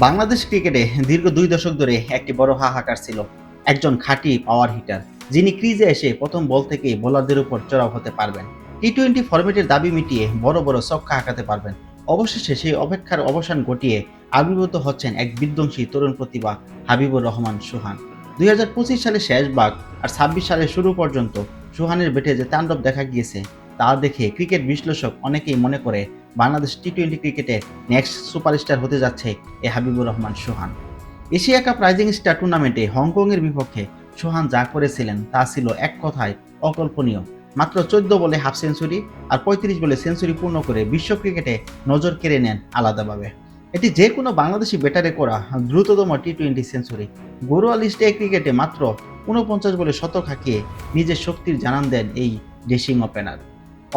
বাংলাদেশ ক্রিকেটে দীর্ঘ ২ দশক ধরে একটি বড় হাহাকার ছিল। একজন খাঁটি পাওয়ার হিটার, যিনি ক্রিজে এসে প্রথম বল থেকেই বোলারদের উপর চড়াও হতে পারবেন। টি-20 ফরম্যাটের দাবি মিটিয়ে বড় বড় ছক্কা হাঁকাতে পারবেন। অবশেষে সেই অপেক্ষার অবসান ঘটিয়ে আবির্ভূত হচ্ছেন এক বিধ্বংসী তরুণ প্রতিভা হাবিবুর রহমান সোহান। ২০২৫ সালের শেষ ভাগ আর ২৬ সালের শুরু পর্যন্ত সোহানের ব্যাটে যে তাণ্ডব দেখা গিয়েছে তা দেখে ক্রিকেট বিশ্লেষক অনেকেই মনে করে বাংলাদেশ টি-20 ক্রিকেটে নেক্সট সুপারস্টার হতে যাচ্ছে এ হাবিবুর রহমান সোহান। এশিয়া কাপ রাইজিং স্টার টুর্নামেন্টে হংকংয়ের বিপক্ষে সোহান যা করেছিলেন তা ছিল এক কথায় অকল্পনীয়। মাত্র ১৪ বলে হাফ সেঞ্চুরি আর ৩৫ বলে সেঞ্চুরি পূর্ণ করে বিশ্ব ক্রিকেটে নজর কেড়ে নেন আলাদাভাবে। এটি যে কোনো বাংলাদেশি ব্যাটারে করা দ্রুততম টি-20 সেঞ্চুরি। ঘরোয়া লিস্টে ক্রিকেটে মাত্র ৪৯ বলে শতক হাঁকিয়ে নিজের শক্তির জানান দেন এই ডেসিং ওপেনার।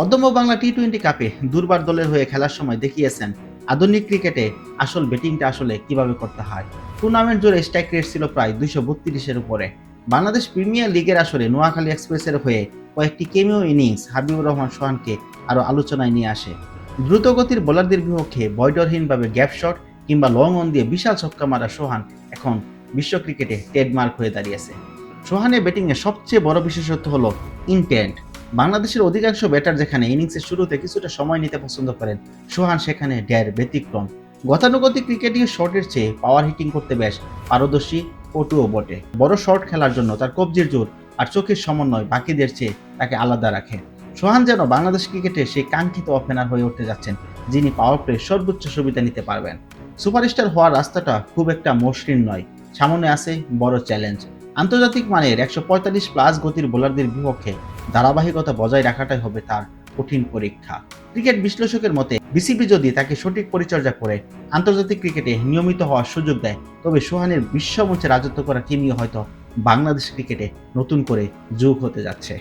অদম্য বাংলা টি-20 কাপে দুর্বার দলের হয়ে খেলার সময় দেখিয়েছেন আধুনিক ক্রিকেটে আসল ব্যাটিংটা আসলে কিভাবে করতে হয়। টুর্নামেন্ট জুড়ে স্ট্রাইক রেট ছিল প্রায় ২৩২-এর উপরে। বাংলাদেশ প্রিমিয়ার লিগের আসরে নোয়াখালী এক্সপ্রেসের হয়ে কয়েকটি কেমিও ইনিংস হাবিবুর রহমান সোহানকে আরও আলোচনায় নিয়ে আসে। দ্রুতগতির বোলারদের বিপক্ষে বয়ডরহীনভাবে গ্যাপ শট কিংবা লং অন দিয়ে বিশাল ছক্কা মারা সোহান এখন বিশ্ব ক্রিকেটে ট্রেডমার্ক হয়ে দাঁড়িয়েছে। সোহানের ব্যাটিংয়ের সবচেয়ে বড় বিশেষত্ব হলো ইনটেন্ট। বাংলাদেশের অধিকাংশ ব্যাটার যেখানে ইনিংসের শুরুতে কিছুটা সময় নিতে পছন্দ করেন, সোহান সেখানে ডের ব্যতিক্রম। গতানুগতিক ক্রিকেটীয় শটের চেয়ে পাওয়ার হিটিং করতে বেশ পারদর্শী, পটুও বটে। বড় শট খেলার জন্য তার কবজির জোর আর চোখের সমন্বয় বাকিদের চেয়ে তাকে আলাদা রাখে। সোহান যেন বাংলাদেশ ক্রিকেটে সেই কাঙ্ক্ষিত ওপেনার হয়ে উঠতে যাচ্ছেন, যিনি পাওয়ার প্লে সর্বোচ্চ সুবিধা নিতে পারবেন। সুপারস্টার হওয়ার রাস্তাটা খুব একটা মসৃণ নয়, সামনে আছে বড় চ্যালেঞ্জ। আন্তর্জাতিক মানের ১৪৫+ গতির বোলারদের বিপক্ষে ধারাবাহিকতা বজায় রাখাটাই হবে তার কঠিন পরীক্ষা। ক্রিকেট বিশ্লেষকের মতে বিসিবি যদি তাকে সঠিক পরিচর্যা করে আন্তর্জাতিক ক্রিকেটে নিয়মিত হওয়ার সুযোগ দেয়, তবে সোহানের বিশ্বমঞ্চে রাজত্ব করা কিমিও হয়তো বাংলাদেশ ক্রিকেটে নতুন করে যুগ হতে যাচ্ছে।